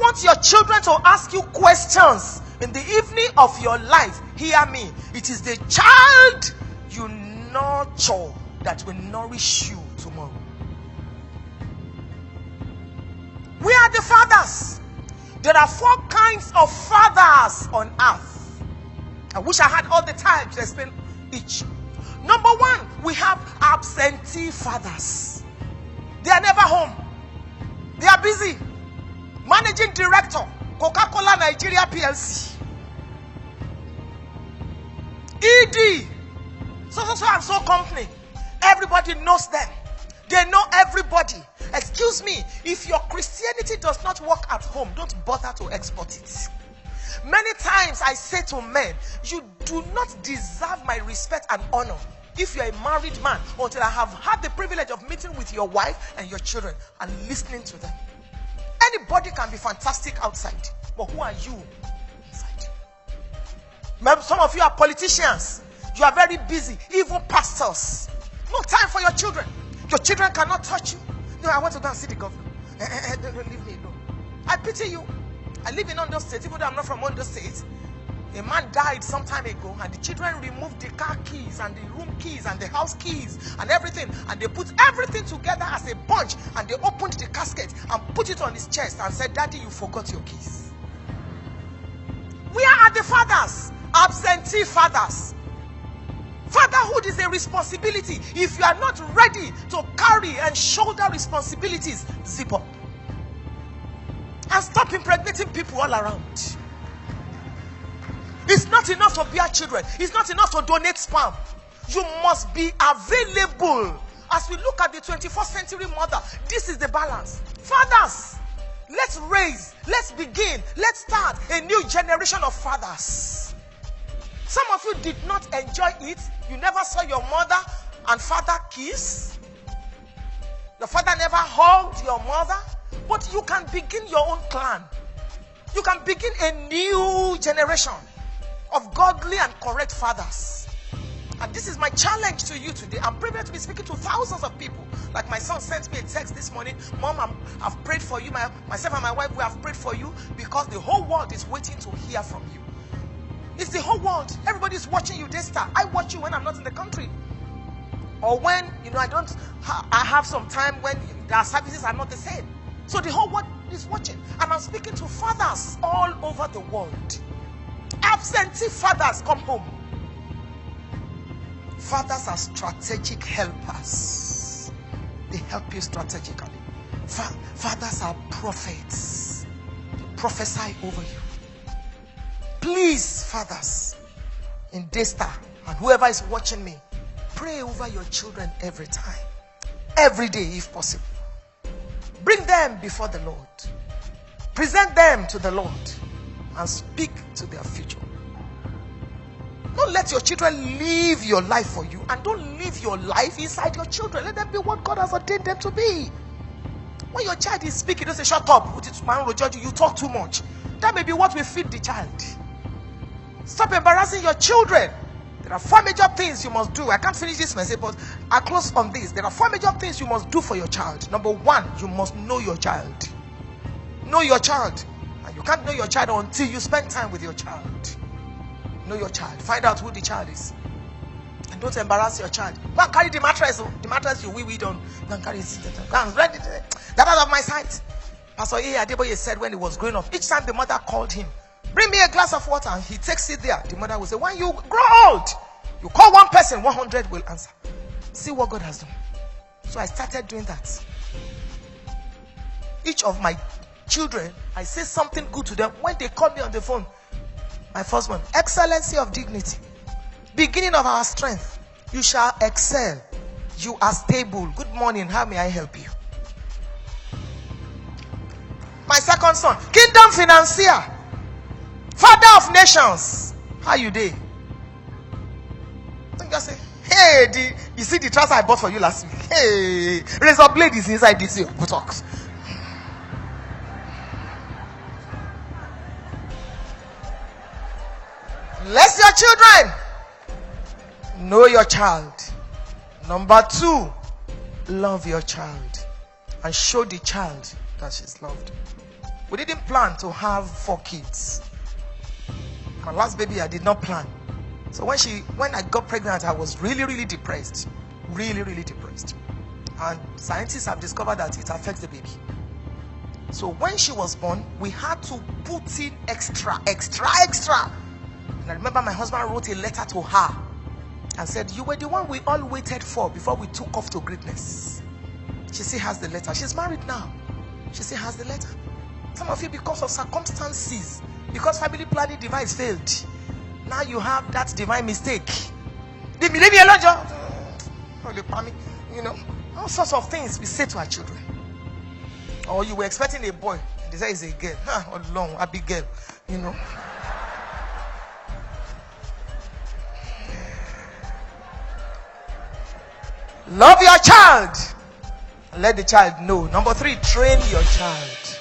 want your children to ask you questions in the evening of your life, hear me. It is the child you nurture that will nourish you tomorrow. We are the fathers. There are 4 kinds of fathers on earth. I wish I had all the time to explain each. Number 1, we have absentee fathers. They are never home. They are busy. Managing director, Coca-Cola Nigeria PLC. ED, so and so company. Everybody knows them. They know everybody. Excuse me, if your Christianity does not work at home, don't bother to export it. Many times I say to men, you do not deserve my respect and honor if you're a married man until I have had the privilege of meeting with your wife and your children and listening to them. Anybody can be fantastic outside, but who are you inside? Some of you are politicians. You are very busy, even pastors. No time for your children. Your children cannot touch you. No, I want to go and see the governor. Don't leave me alone. I pity you. I live in Ondo State, even though I'm not from Ondo State. A man died some time ago, and the children removed the car keys and the room keys and the house keys and everything, and they put everything together as a bunch, and they opened the casket and put it on his chest and said, Daddy, you forgot your keys. We are the fathers, absentee fathers. Fatherhood is a responsibility. If you are not ready to carry and shoulder responsibilities, zip up and stop impregnating people all around. It's not enough to bear children. It's not enough to donate sperm. You must be available. As we look at the 21st century mother, this is the balance. Fathers, let's raise, let's begin, let's start a new generation of fathers. Some of you did not enjoy it. You never saw your mother and father kiss. Your father never hugged your mother. But you can begin your own clan. You can begin a new generation of godly and correct fathers. And this is my challenge to you today. I'm privileged to be speaking to thousands of people. Like my son sent me a text this morning. Mom, I've prayed for you. Myself and my wife, we have prayed for you because the whole world is waiting to hear from you. It's the whole world. Everybody's watching you this time. I watch you when I'm not in the country. Or when, I have some time when their services are not the same. So the whole world is watching. And I'm speaking to fathers all over the world. Absentee fathers, come home. Fathers are strategic helpers. They help you strategically. Fathers are prophets. They prophesy over you. Please, fathers, in Daystar and whoever is watching me, pray over your children every time. Every day, if possible. Bring them before the Lord. Present them to the Lord and speak to their future. Don't let your children live your life for you, and don't live your life inside your children. Let them be what God has ordained them to be. When your child is speaking, don't say, shut up, you talk too much. That may be what will feed the child. Stop embarrassing your children. There are 4 major things you must do. I can't finish this message, but I'll close on this. There are 4 major things you must do for your child. Number 1, you must know your child. Know your child. And you can't know your child until you spend time with your child. Know your child. Find out who the child is. And don't embarrass your child. Go and carry the mattress. The mattress you wee on. Go and carry it. Go and read it. That out of my sight. Pastor A. Adeboye said when he was growing up, each time the mother called him, bring me a glass of water, and he takes it there. The mother will say, when you grow old, you call one person, 100 will answer. See what God has done. So I started doing that. Each of my children, I say something good to them. When they call me on the phone, my first one, excellency of dignity, beginning of our strength, you shall excel. You are stable. Good morning, how may I help you? My second son, kingdom financier, father of nations. How you dey? Don't just say, hey, you see the trouser I bought for you last week? Hey, razor blade is inside this botox. Bless your children. Know your child. Number 2, love your child and show the child that she's loved. We didn't plan to have 4 kids. My last baby, I did not plan. So when I got pregnant, I was really depressed. Really depressed. And scientists have discovered that it affects the baby. So when she was born, we had to put in extra. And I remember my husband wrote a letter to her and said, "You were the one we all waited for before we took off to greatness." She still has the letter. She's married now. She still has the letter. Some of you, because of circumstances, because family planning device failed, now you have that divine mistake. Leave me alone, John. You know, all sorts of things we say to our children. Or you were expecting a boy, they say it's a girl. Or long, a big girl, you know. Love your child. Let the child know. Number 3, train your child.